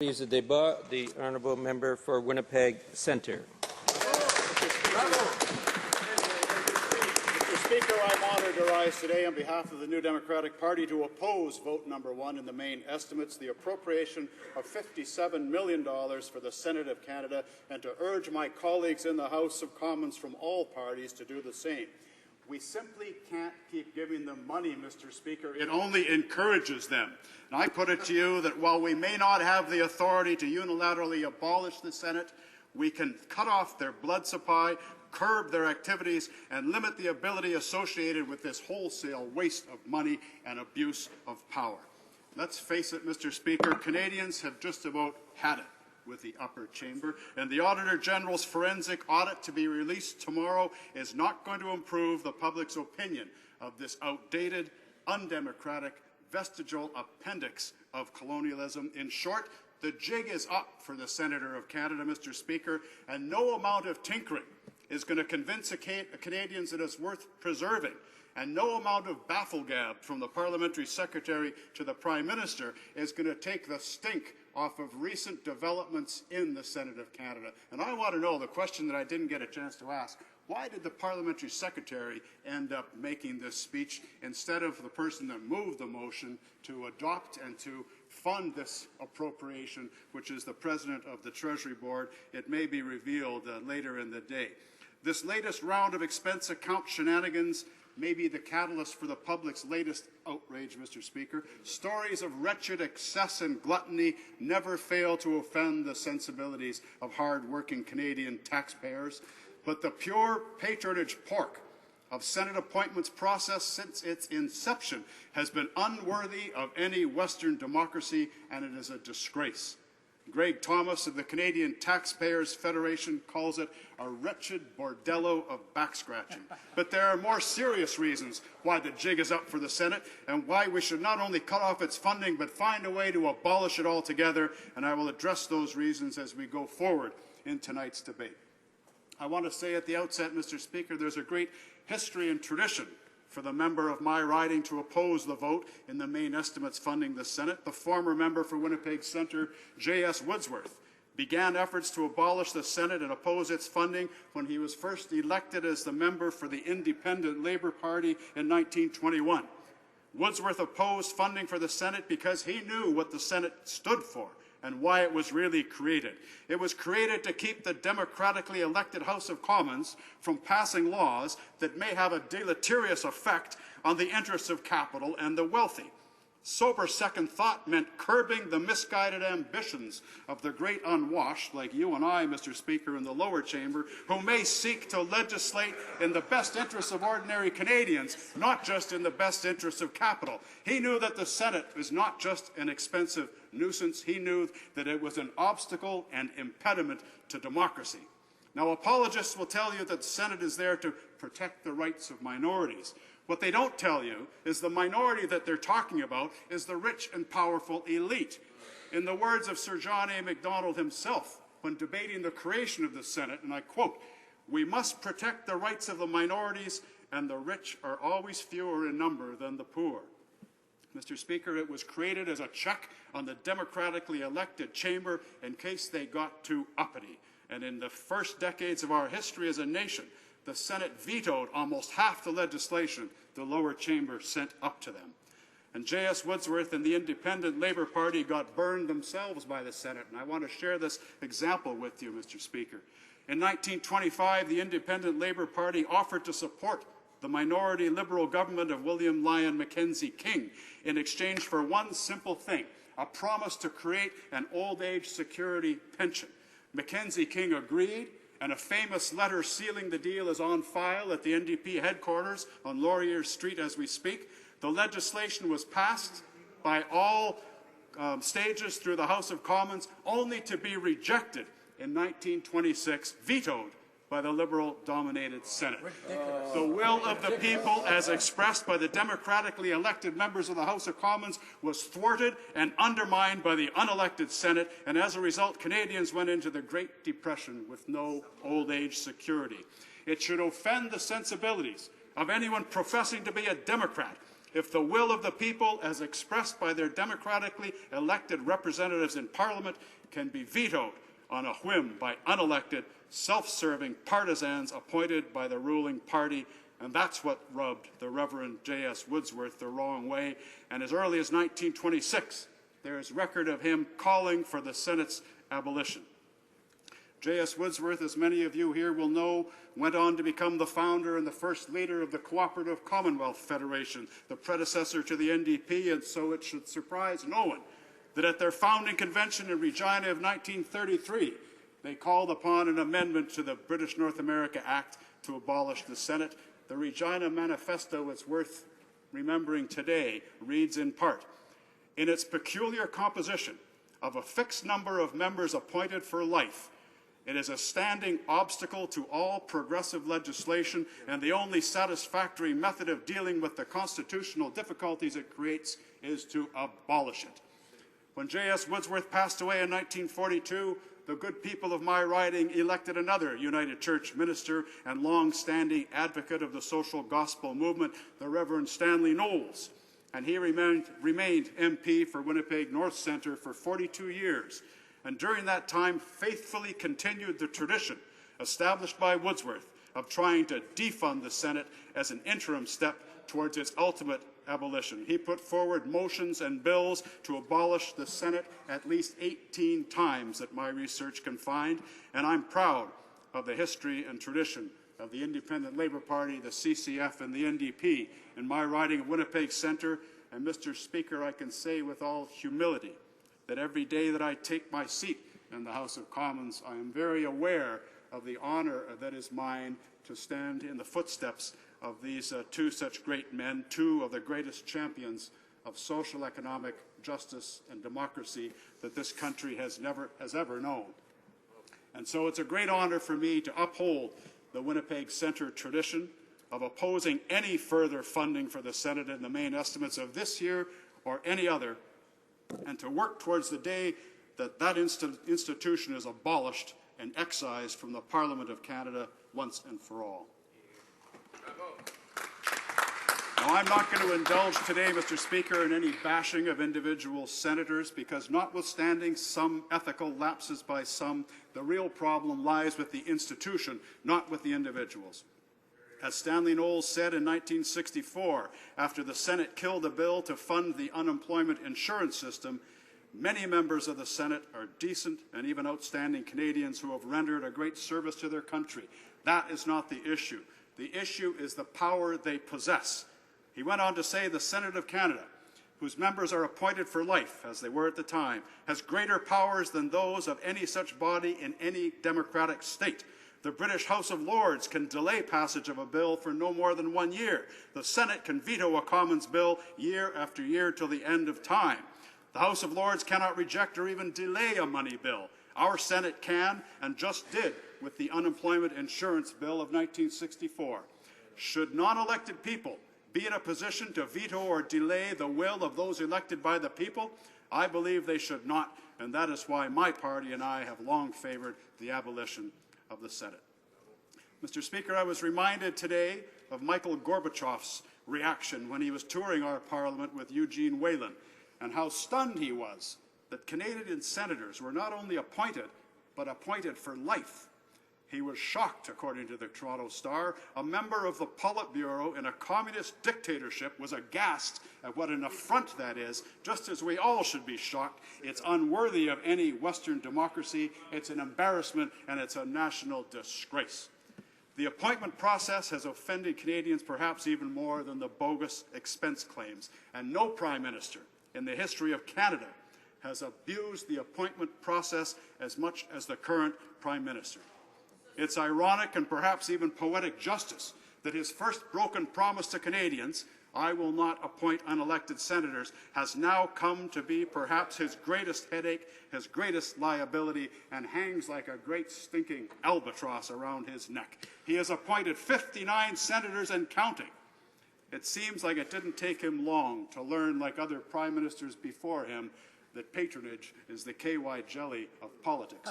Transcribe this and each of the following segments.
Leaves the debate, the honourable member for Winnipeg Centre. Mr. Speaker, I'm honoured to rise today on behalf of the New Democratic Party to oppose vote number 1 in the main estimates, the appropriation of $57 million for the Senate of Canada, and to urge my colleagues in the House of Commons from all parties to do the same. We simply can't keep giving them money, Mr. Speaker. It only encourages them. And I put it to you that while we may not have the authority to unilaterally abolish the Senate, we can cut off their blood supply, curb their activities, and limit the ability associated with this wholesale waste of money and abuse of power. Let's face it, Mr. Speaker, Canadians have just about had it with the upper chamber, and the Auditor General's forensic audit to be released tomorrow is not going to improve the public's opinion of this outdated, undemocratic, vestigial appendix of colonialism. In short, the jig is up for the Senator of Canada, Mr. Speaker, and no amount of tinkering is going to convince Canadians that it's worth preserving. And no amount of bafflegab from the Parliamentary Secretary to the Prime Minister is going to take the stink off of recent developments in the Senate of Canada. And I want to know the question that I didn't get a chance to ask. Why did the Parliamentary Secretary end up making this speech instead of the person that moved the motion to adopt and to fund this appropriation, which is the President of the Treasury Board? It may be revealed later in the day. This latest round of expense account shenanigans may be the catalyst for the public's latest outrage, Mr. Speaker. Stories of wretched excess and gluttony never fail to offend the sensibilities of hard-working Canadian taxpayers. But the pure patronage pork of Senate appointments process since its inception has been unworthy of any Western democracy, and it is a disgrace. Greg Thomas of the Canadian Taxpayers Federation calls it a wretched bordello of backscratching. But there are more serious reasons why the jig is up for the Senate and why we should not only cut off its funding but find a way to abolish it altogether, and I will address those reasons as we go forward in tonight's debate. I want to say at the outset, Mr. Speaker, there's a great history and tradition for the member of my riding to oppose the vote in the main estimates funding the Senate. The former member for Winnipeg Centre, J.S. Woodsworth, began efforts to abolish the Senate and oppose its funding when he was first elected as the member for the Independent Labour Party in 1921. Woodsworth opposed funding for the Senate because he knew what the Senate stood for and why it was really created. It was created to keep the democratically elected House of Commons from passing laws that may have a deleterious effect on the interests of capital and the wealthy. Sober second thought meant curbing the misguided ambitions of the great unwashed, like you and I, Mr. Speaker, in the lower chamber, who may seek to legislate in the best interests of ordinary Canadians, not just in the best interests of capital. He knew that the Senate is not just an expensive nuisance. He knew that it was an obstacle and impediment to democracy. Now, apologists will tell you that the Senate is there to protect the rights of minorities. What they don't tell you is the minority that they're talking about is the rich and powerful elite. In the words of Sir John A. Macdonald himself when debating the creation of the Senate, and I quote, "We must protect the rights of the minorities, and the rich are always fewer in number than the poor." Mr. Speaker, it was created as a check on the democratically elected chamber in case they got too uppity. And in the first decades of our history as a nation, the Senate vetoed almost half the legislation the lower chamber sent up to them. And J.S. Woodsworth and the Independent Labour Party got burned themselves by the Senate. And I want to share this example with you, Mr. Speaker. In 1925, the Independent Labour Party offered to support the minority Liberal government of William Lyon Mackenzie King in exchange for one simple thing, a promise to create an old age security pension. Mackenzie King agreed, and a famous letter sealing the deal is on file at the NDP headquarters on Laurier Street as we speak. The legislation was passed by all stages through the House of Commons, only to be rejected in 1926, vetoed by the Liberal-dominated Senate. The will of the people, as expressed by the democratically elected members of the House of Commons, was thwarted and undermined by the unelected Senate, and as a result, Canadians went into the Great Depression with no old age security. It should offend the sensibilities of anyone professing to be a Democrat if the will of the people, as expressed by their democratically elected representatives in Parliament, can be vetoed on a whim by unelected, self-serving partisans appointed by the ruling party. And that's what rubbed the Reverend J.S. Woodsworth the wrong way. And as early as 1926, there is record of him calling for the Senate's abolition. J.S. Woodsworth, as many of you here will know, went on to become the founder and the first leader of the Cooperative Commonwealth Federation, the predecessor to the NDP, and so it should surprise no one that at their founding convention in Regina of 1933, they called upon an amendment to the British North America Act to abolish the Senate. The Regina Manifesto, it's worth remembering today, reads in part, "In its peculiar composition of a fixed number of members appointed for life, it is a standing obstacle to all progressive legislation, and the only satisfactory method of dealing with the constitutional difficulties it creates is to abolish it." When J.S. Woodsworth passed away in 1942, the good people of my riding elected another United Church minister and long-standing advocate of the social gospel movement, the Reverend Stanley Knowles, and he remained MP for Winnipeg North Centre for 42 years, and during that time faithfully continued the tradition established by Woodsworth of trying to defund the Senate as an interim step towards its ultimate abolition. He put forward motions and bills to abolish the Senate at least 18 times that my research can find, and I'm proud of the history and tradition of the Independent Labour Party, the CCF, and the NDP in my riding of Winnipeg Centre. And Mr. Speaker, I can say with all humility that every day that I take my seat in the House of Commons, I am very aware of the honour that is mine to stand in the footsteps of these two such great men, two of the greatest champions of social economic justice and democracy that this country has ever known. And so it's a great honour for me to uphold the Winnipeg Centre tradition of opposing any further funding for the Senate in the main estimates of this year or any other, and to work towards the day that that institution is abolished and excised from the Parliament of Canada once and for all. Now, I'm not going to indulge today, Mr. Speaker, in any bashing of individual senators, because notwithstanding some ethical lapses by some, the real problem lies with the institution, not with the individuals. As Stanley Knowles said in 1964, after the Senate killed a bill to fund the unemployment insurance system, many members of the Senate are decent and even outstanding Canadians who have rendered a great service to their country. That is not the issue. The issue is the power they possess. He went on to say the Senate of Canada, whose members are appointed for life, as they were at the time, has greater powers than those of any such body in any democratic state. The British House of Lords can delay passage of a bill for no more than 1 year. The Senate can veto a Commons bill year after year till the end of time. The House of Lords cannot reject or even delay a money bill. Our Senate can, and just did with the Unemployment Insurance Bill of 1964. Should non-elected people be in a position to veto or delay the will of those elected by the people? I believe they should not, and that is why my party and I have long favored the abolition of the Senate. Mr. Speaker, I was reminded today of Michael Gorbachev's reaction when he was touring our Parliament with Eugene Whelan, and how stunned he was that Canadian senators were not only appointed, but appointed for life. He was shocked, according to the Toronto Star. A member of the Politburo in a communist dictatorship was aghast at what an affront that is, just as we all should be shocked. It's unworthy of any Western democracy. It's an embarrassment, and it's a national disgrace. The appointment process has offended Canadians perhaps even more than the bogus expense claims, and no Prime Minister in the history of Canada has abused the appointment process as much as the current Prime Minister. It's ironic and perhaps even poetic justice that his first broken promise to Canadians, "I will not appoint unelected senators," has now come to be perhaps his greatest headache, his greatest liability, and hangs like a great stinking albatross around his neck. He has appointed 59 senators and counting. It seems like it didn't take him long to learn, like other prime ministers before him, that patronage is the KY jelly of politics.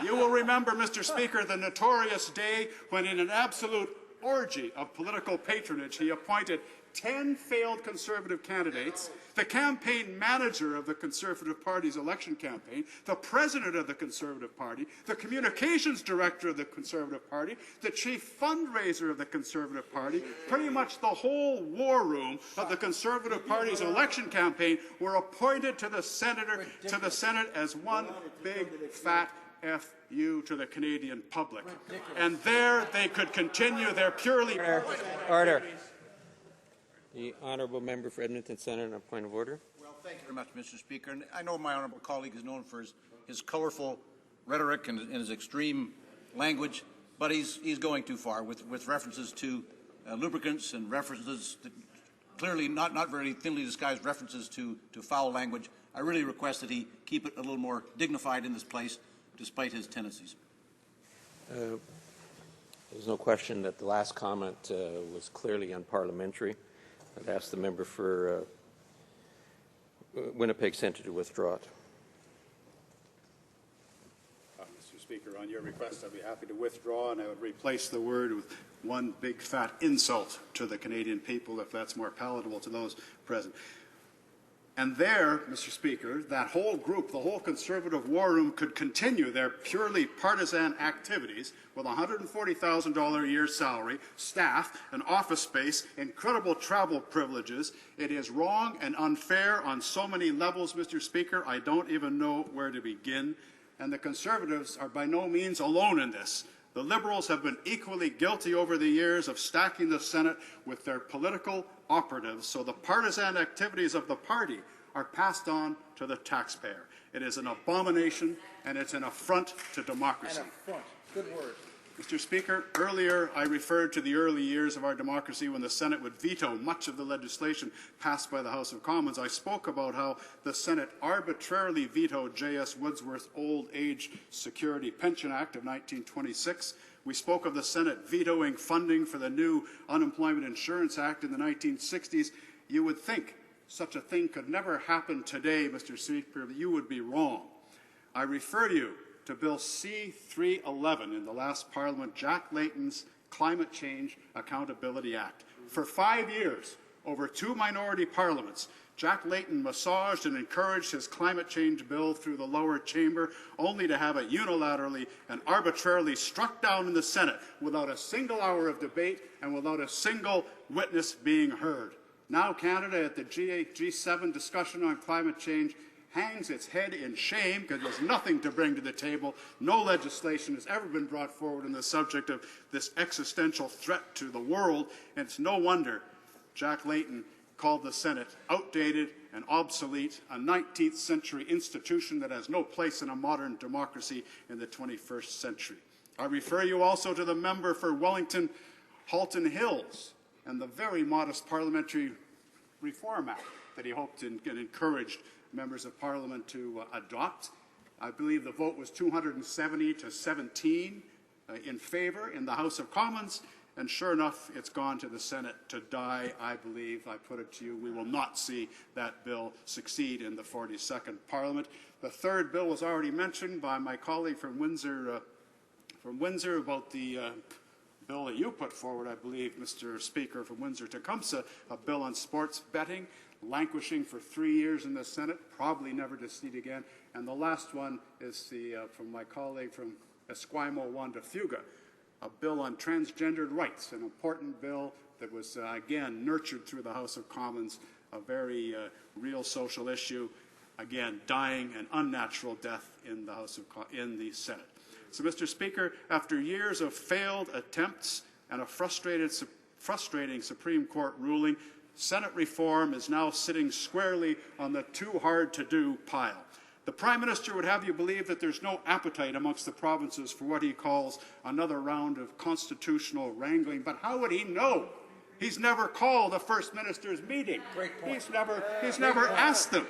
You will remember, Mr. Speaker, the notorious day when in an absolute orgy of political patronage, he appointed 10 failed Conservative candidates, the campaign manager of the Conservative Party's election campaign, the president of the Conservative Party, the communications director of the Conservative Party, the chief fundraiser of the Conservative Party. Pretty much the whole war room of the Conservative Party's election campaign were appointed to the Senate as one big fat F-U to the Canadian public. And there they could continue their purely... Order. The honourable member for Edmonton Centre, on a point of order. Well, thank you very much, Mr. Speaker. And I know my honourable colleague is known for his colourful rhetoric and his extreme language, but he's going too far with references to lubricants and references to clearly not very thinly disguised references to foul language. I really request that he keep it a little more dignified in this place, despite his tendencies. There's no question that the last comment was clearly unparliamentary. I'd ask the member for Winnipeg Centre to withdraw it. Mr. Speaker, on your request, I'd be happy to withdraw, and I would replace the word with one big fat insult to the Canadian people, if that's more palatable to those present. And there, Mr. Speaker, that whole group, the whole Conservative war room, could continue their purely partisan activities with a $140,000 a year salary, staff, an office space, incredible travel privileges. It is wrong and unfair on so many levels, Mr. Speaker, I don't even know where to begin. And the Conservatives are by no means alone in this. The Liberals have been equally guilty over the years of stacking the Senate with their political operatives, so the partisan activities of the party are passed on to the taxpayer. It is an abomination, and it's an affront to democracy. An affront. Good word. Mr. Speaker, earlier I referred to the early years of our democracy when the Senate would veto much of the legislation passed by the House of Commons. I spoke about how the Senate arbitrarily vetoed J.S. Woodsworth's Old Age Security Pension Act of 1926. We spoke of the Senate vetoing funding for the new Unemployment Insurance Act in the 1960s. You would think such a thing could never happen today, Mr. Speaker, but you would be wrong. I refer you to Bill C-311 in the last Parliament, Jack Layton's Climate Change Accountability Act. For 5 years, over 2 minority parliaments, Jack Layton massaged and encouraged his climate change bill through the lower chamber, only to have it unilaterally and arbitrarily struck down in the Senate without a single hour of debate and without a single witness being heard. Now Canada, at the G7 discussion on climate change, hangs its head in shame because there's nothing to bring to the table. No legislation has ever been brought forward on the subject of this existential threat to the world, and it's no wonder Jack Layton called the Senate outdated and obsolete, a 19th century institution that has no place in a modern democracy in the 21st century. I refer you also to the member for Wellington Halton Hills and the very modest Parliamentary Reform Act that he hoped and encouraged members of Parliament to adopt. I believe the vote was 270 to 17 in favour in the House of Commons, and sure enough, it's gone to the Senate to die. I believe, I put it to you, we will not see that bill succeed in the 42nd Parliament. The third bill was already mentioned by my colleague from Windsor about the bill that you put forward, I believe, Mr. Speaker, from Windsor-Tecumseh, a bill on sports betting, languishing for 3 years in the Senate, probably never to see it again. And the last one is from my colleague from Esquimalt, Wanda Fuga, a bill on transgendered rights, an important bill that was, again, nurtured through the House of Commons, a very real social issue, again, dying an unnatural death in the Senate. So, Mr. Speaker, after years of failed attempts and a frustrating Supreme Court ruling, Senate reform is now sitting squarely on the too-hard-to-do pile. The Prime Minister would have you believe that there's no appetite amongst the provinces for what he calls another round of constitutional wrangling. But how would he know? He's never called a First Minister's meeting. He's never asked them.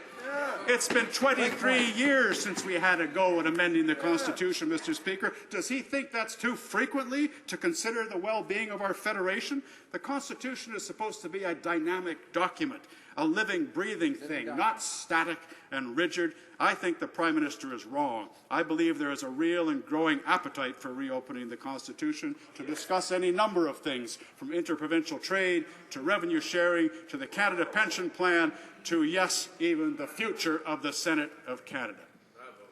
It's been 23 years since we had a go at amending the Constitution, Mr. Speaker. Does he think that's too frequently to consider the well-being of our federation? The Constitution is supposed to be a dynamic document, a living, breathing thing, not static and rigid. I think the Prime Minister is wrong. I believe there is a real and growing appetite for reopening the Constitution to discuss any number of things, from interprovincial trade to revenue sharing to the Canada Pension Plan to, yes, even the future of the Senate of Canada.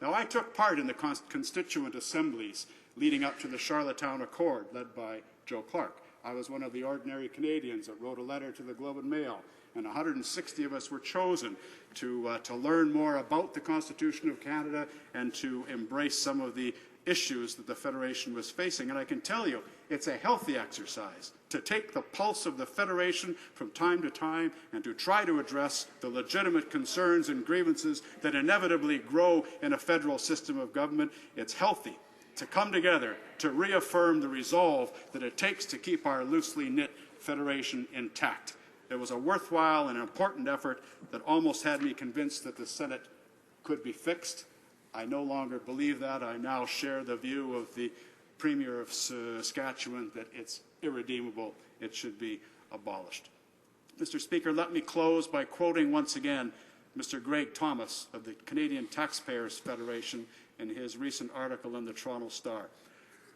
Now, I took part in the constituent assemblies leading up to the Charlottetown Accord, led by Joe Clark. I was one of the ordinary Canadians that wrote a letter to the Globe and Mail, and 160 of us were chosen to learn more about the Constitution of Canada and to embrace some of the issues that the Federation was facing. And I can tell you, it's a healthy exercise to take the pulse of the Federation from time to time and to try to address the legitimate concerns and grievances that inevitably grow in a federal system of government. It's healthy to come together to reaffirm the resolve that it takes to keep our loosely knit Federation intact. It was a worthwhile and important effort that almost had me convinced that the Senate could be fixed. I no longer believe that. I now share the view of the Premier of Saskatchewan that it's irredeemable. It should be abolished. Mr. Speaker, let me close by quoting once again Mr. Greg Thomas of the Canadian Taxpayers Federation in his recent article in the Toronto Star.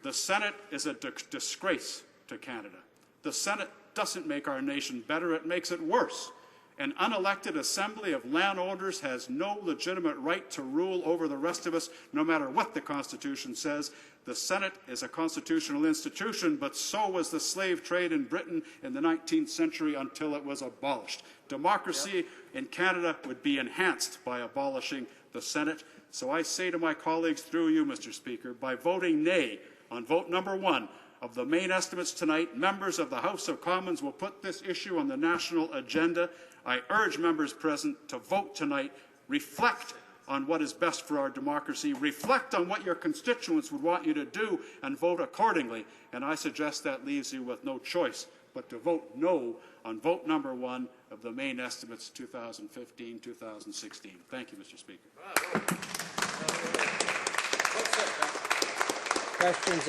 The Senate is a disgrace to Canada. The Senate doesn't make our nation better, it makes it worse. An unelected assembly of landowners has no legitimate right to rule over the rest of us, no matter what the Constitution says. The Senate is a constitutional institution, but so was the slave trade in Britain in the 19th century until it was abolished. Democracy in Canada would be enhanced by abolishing the Senate. So I say to my colleagues through you, Mr. Speaker, by voting nay on vote number 1 of the main estimates tonight, members of the House of Commons will put this issue on the national agenda. I urge members present to vote tonight, reflect on what is best for our democracy, reflect on what your constituents would want you to do, and vote accordingly. And I suggest that leaves you with no choice but to vote no on vote number 1 of the main estimates 2015-2016. Thank you, Mr. Speaker. Questions